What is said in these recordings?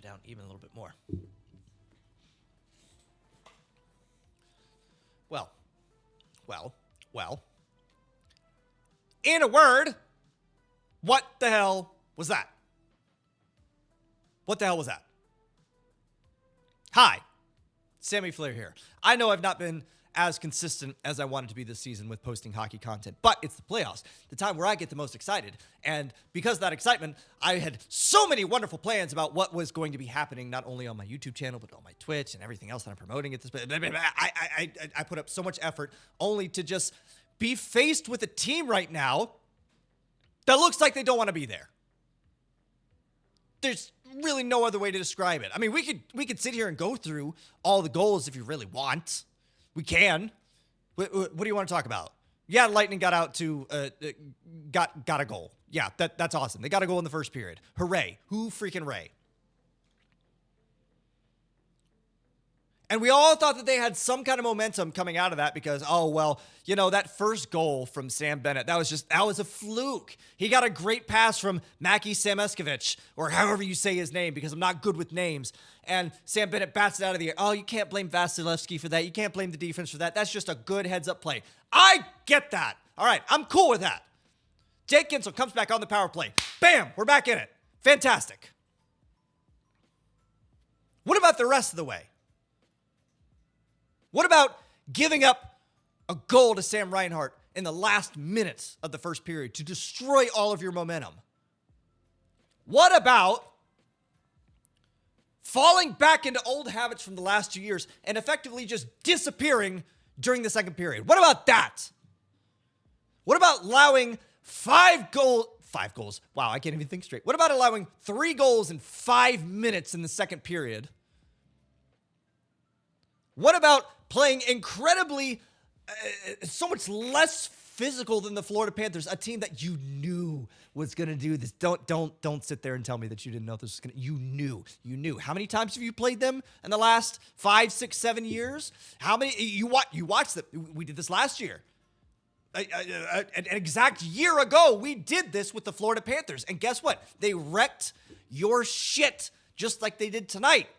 down even a little bit more. Well. In a word, what the hell was that? What the hell was that? Hi, Sammy Flair here. I know I've not been as consistent as I wanted to be this season with posting hockey content, but it's the playoffs, the time where I get the most excited. And because of that excitement, I had so many wonderful plans about what was going to be happening, not only on my YouTube channel, but on my Twitch and everything else that I'm promoting at this point. I put up so much effort only to just be faced with a team right now that looks like they don't want to be there. There's really no other way to describe it. I mean, we could sit here and go through all the goals if you really want. We can. What do you want to talk about? Yeah, Lightning got out to got a goal. Yeah, that's awesome. They got a goal in the first period. Hooray! Who freaking ray? And we all thought that they had some kind of momentum coming out of that because, that first goal from Sam Bennett, that was a fluke. He got a great pass from Mackie Samoskevich, or however you say his name, because I'm not good with names. And Sam Bennett bats it out of the air. Oh, you can't blame Vasilevsky for that. You can't blame the defense for that. That's just a good heads-up play. I get that. All right, I'm cool with that. Jake Gensel comes back on the power play. Bam, we're back in it. Fantastic. What about the rest of the way? What about giving up a goal to Sam Reinhart in the last minutes of the first period to destroy all of your momentum? What about falling back into old habits from the last 2 years and effectively just disappearing during the second period? What about that? What about allowing 5 goals? Wow, I can't even think straight. What about allowing 3 goals in 5 minutes in the second period? What about playing incredibly, so much less physical than the Florida Panthers, a team that you knew was going to do this? Don't sit there and tell me that you didn't know this was going to. You knew. How many times have you played them in the last 5, 6, 7 years? How many? You watched them. We did this last year. An exact year ago, we did this with the Florida Panthers. And guess what? They wrecked your shit just like they did tonight.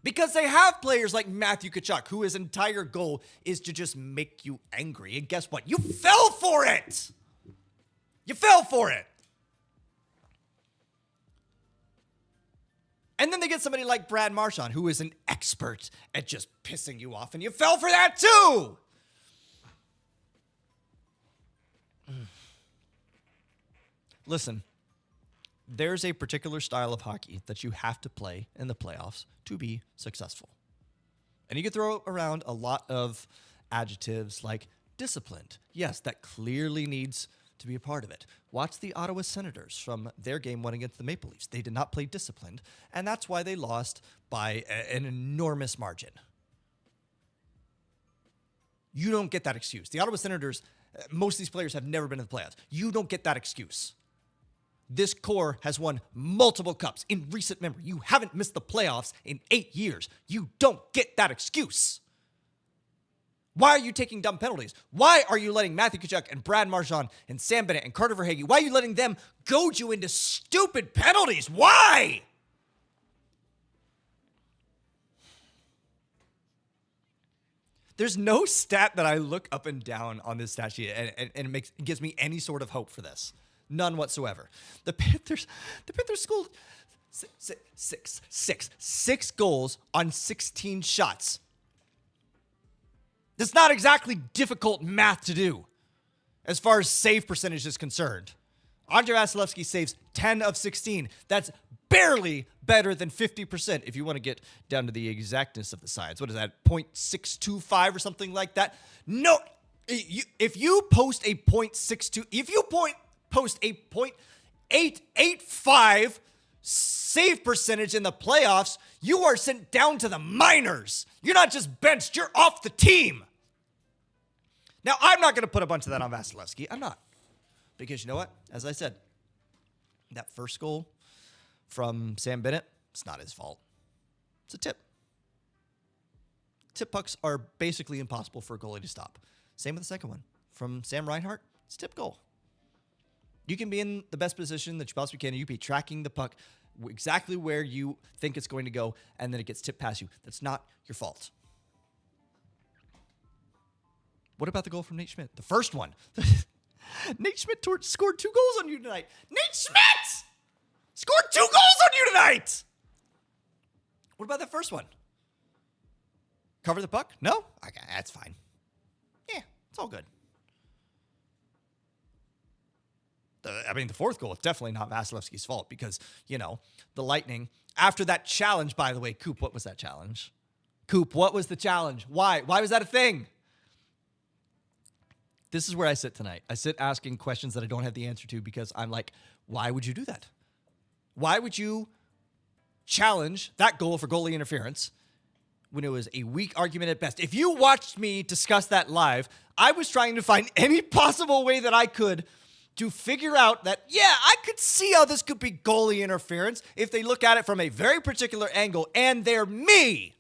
Because they have players like Matthew Tkachuk, who his entire goal is to just make you angry. And guess what? You fell for it. You fell for it. And then they get somebody like Brad Marchand, who is an expert at just pissing you off, and you fell for that too. Listen. There's a particular style of hockey that you have to play in the playoffs to be successful. And you can throw around a lot of adjectives like disciplined. Yes, that clearly needs to be a part of it. Watch the Ottawa Senators from their game 1 against the Maple Leafs. They did not play disciplined, and that's why they lost by an enormous margin. You don't get that excuse. The Ottawa Senators, most of these players have never been in the playoffs. You don't get that excuse. This core has won multiple cups in recent memory. You haven't missed the playoffs in 8 years. You don't get that excuse. Why are you taking dumb penalties? Why are you letting Matthew Tkachuk and Brad Marchand and Sam Bennett and Carter Verhaeghe, why are you letting them goad you into stupid penalties? Why? There's no stat that I look up and down on this stat sheet and it gives me any sort of hope for this. None whatsoever. The Panthers scored six goals on 16 shots. That's not exactly difficult math to do as far as save percentage is concerned. Andrei Vasilevsky saves 10 of 16. That's barely better than 50% if you want to get down to the exactness of the science. What is that, 0.625 or something like that? No, if you post a 0.62, if you post a 0.885 save percentage in the playoffs, you are sent down to the minors. You're not just benched, you're off the team. Now, I'm not going to put a bunch of that on Vasilevsky. I'm not. Because you know what? As I said, that first goal from Sam Bennett, it's not his fault. It's a tip. Tip pucks are basically impossible for a goalie to stop. Same with the second one. From Sam Reinhart, it's a tip goal. You can be in the best position that you possibly can. You can be tracking the puck exactly where you think it's going to go, and then it gets tipped past you. That's not your fault. What about the goal from Nate Schmidt? The first one. Nate Schmidt scored 2 goals on you tonight. Nate Schmidt scored 2 goals on you tonight. What about the first one? Cover the puck? No? Okay, that's fine. Yeah, it's all good. The fourth goal is definitely not Vasilevsky's fault because, the Lightning, after that challenge, by the way, Coop, what was that challenge? Coop, what was the challenge? Why? Why was that a thing? This is where I sit tonight. I sit asking questions that I don't have the answer to because I'm like, why would you do that? Why would you challenge that goal for goalie interference when it was a weak argument at best? If you watched me discuss that live, I was trying to find any possible way that I could to figure out that, I could see how this could be goalie interference if they look at it from a very particular angle and they're me.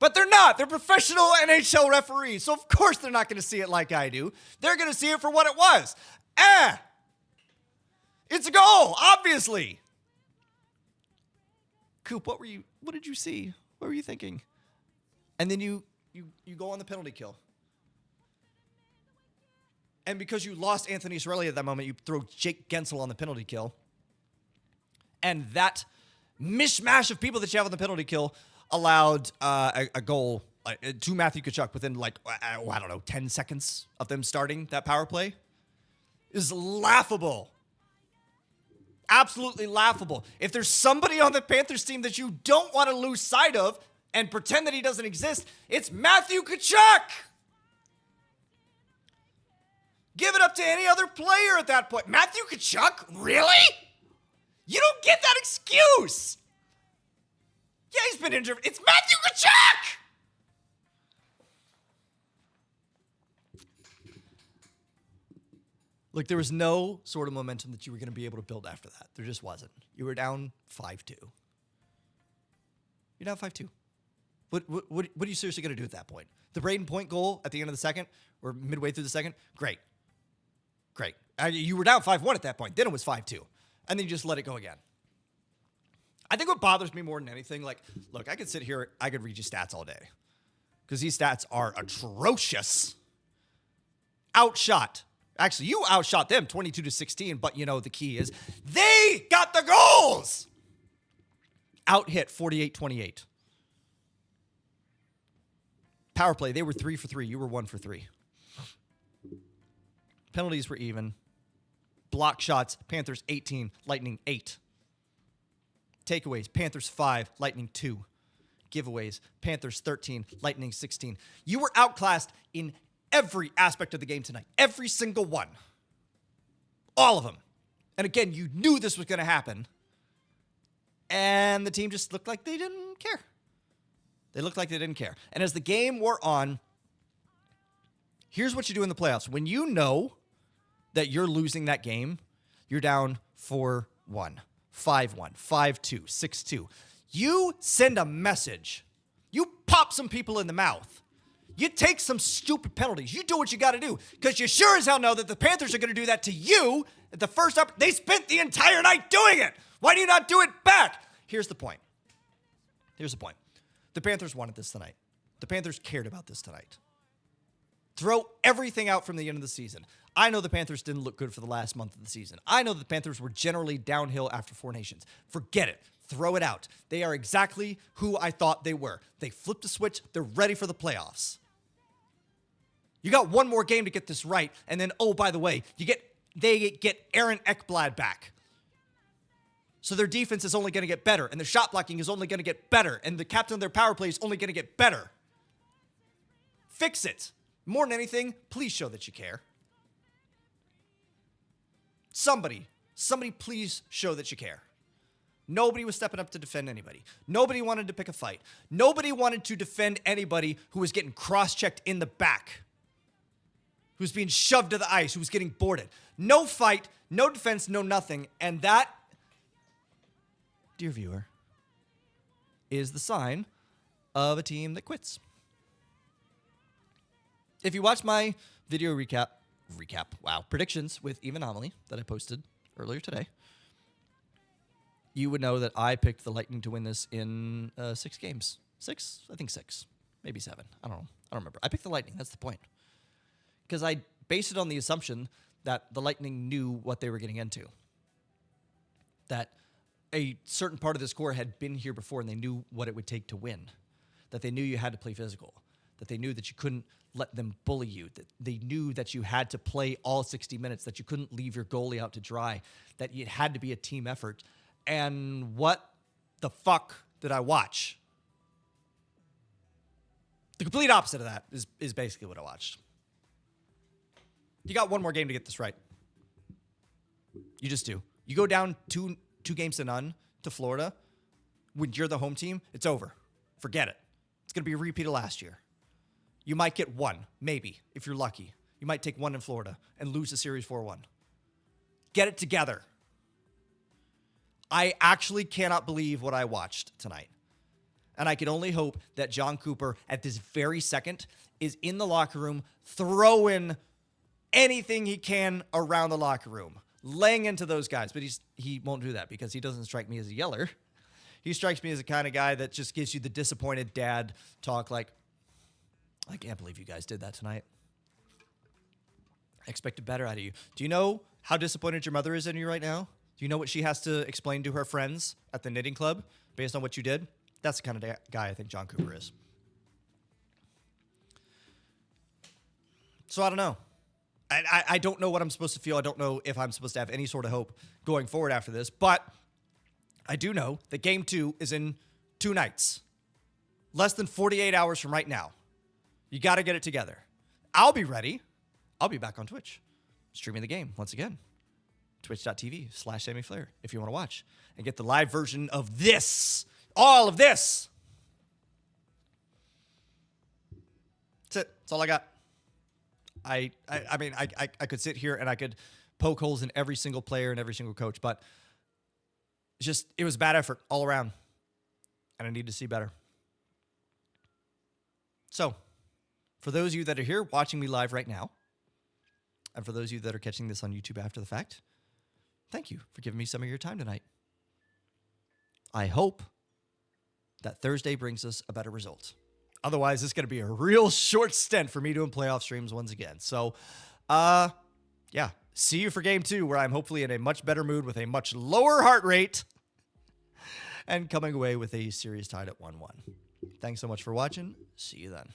But they're not. They're professional NHL referees, so of course they're not going to see it like I do. They're going to see it for what it was. It's a goal, obviously. Coop, what did you see? What were you thinking? And then you go on the penalty kill. And because you lost Anthony Cirelli at that moment, you throw Jake Gensel on the penalty kill. And that mishmash of people that you have on the penalty kill allowed a goal to Matthew Tkachuk within 10 seconds of them starting that power play. Is laughable. Absolutely laughable. If there's somebody on the Panthers team that you don't want to lose sight of and pretend that he doesn't exist, it's Matthew Tkachuk. Give it up to any other player at that point. Matthew Tkachuk? Really? You don't get that excuse. Yeah, he's been injured. It's Matthew Tkachuk! Look, there was no sort of momentum that you were going to be able to build after that. There just wasn't. You were down 5-2. You're down 5-2. What are you seriously going to do at that point? The Braden Point goal at the end of the second, or midway through the second? Great. You were down 5-1 at that point. Then it was 5-2. And then you just let it go again. I think what bothers me more than anything, look, I could sit here, I could read you stats all day. Because these stats are atrocious. Outshot. Actually, you outshot them 22-16, but the key is they got the goals. Out-hit 48-28. Power play, they were 3 for 3. You were 1 for 3. Penalties were even. Block shots, Panthers 18, Lightning 8. Takeaways, Panthers 5, Lightning 2. Giveaways, Panthers 13, Lightning 16. You were outclassed in every aspect of the game tonight. Every single one. All of them. And again, you knew this was going to happen. And the team just looked like they didn't care. They looked like they didn't care. And as the game wore on, here's what you do in the playoffs. When you know that you're losing that game, you're down 4-1, 5-1, 5-2, 6-2. You send a message. You pop some people in the mouth. You take some stupid penalties. You do what you got to do because you sure as hell know that the Panthers are going to do that to you at the first up. They spent the entire night doing it. Why do you not do it back? Here's the point. The Panthers wanted this tonight. The Panthers cared about this tonight. Throw everything out from the end of the season. I know the Panthers didn't look good for the last month of the season. I know the Panthers were generally downhill after Four Nations. Forget it. Throw it out. They are exactly who I thought they were. They flipped a switch. They're ready for the playoffs. You got one more game to get this right, and then, oh, by the way, they get Aaron Ekblad back. So their defense is only going to get better, and their shot blocking is only going to get better, and the captain of their power play is only going to get better. Fix it. More than anything, please show that you care. Somebody please show that you care. Nobody was stepping up to defend anybody. Nobody wanted to pick a fight. Nobody wanted to defend anybody who was getting cross-checked in the back, who was being shoved to the ice, who was getting boarded. No fight, no defense, no nothing. And that, dear viewer, is the sign of a team that quits. If you watch my video predictions with Eve Anomaly that I posted earlier today, you would know that I picked the Lightning to win this in 6 games. 6? I think 6. Maybe 7. I don't know. I don't remember. I picked the Lightning. That's the point. Because I based it on the assumption that the Lightning knew what they were getting into. That a certain part of this core had been here before and they knew what it would take to win. That they knew you had to play physical. That they knew that you couldn't let them bully you. That they knew that you had to play all 60 minutes. That you couldn't leave your goalie out to dry. That it had to be a team effort. And what the fuck did I watch? The complete opposite of that is basically what I watched. You got one more game to get this right. You just do. You go down two games to none to Florida. When you're the home team, it's over. Forget it. It's going to be a repeat of last year. You might get one, maybe, if you're lucky. You might take one in Florida and lose the series 4-1. Get it together. I actually cannot believe what I watched tonight. And I can only hope that John Cooper, at this very second, is in the locker room throwing anything he can around the locker room, laying into those guys. But he won't do that because he doesn't strike me as a yeller. He strikes me as the kind of guy that just gives you the disappointed dad talk like, I can't believe you guys did that tonight. I expected better out of you. Do you know how disappointed your mother is in you right now? Do you know what she has to explain to her friends at the knitting club based on what you did? That's the kind of guy I think John Cooper is. So I don't know. I don't know what I'm supposed to feel. I don't know if I'm supposed to have any sort of hope going forward after this. But I do know that Game 2 is in 2 nights. Less than 48 hours from right now. You got to get it together. I'll be ready. I'll be back on Twitch, streaming the game once again. Twitch.tv/SammyFlair if you want to watch and get the live version of this. All of this. That's it. That's all I got. I mean, I could sit here and I could poke holes in every single player and every single coach, but it was bad effort all around, and I need to see better. So, for those of you that are here watching me live right now, and for those of you that are catching this on YouTube after the fact, thank you for giving me some of your time tonight. I hope that Thursday brings us a better result. Otherwise, it's going to be a real short stint for me doing playoff streams once again. So, yeah, see you for Game 2, where I'm hopefully in a much better mood with a much lower heart rate and coming away with a series tied at 1-1. Thanks so much for watching. See you then.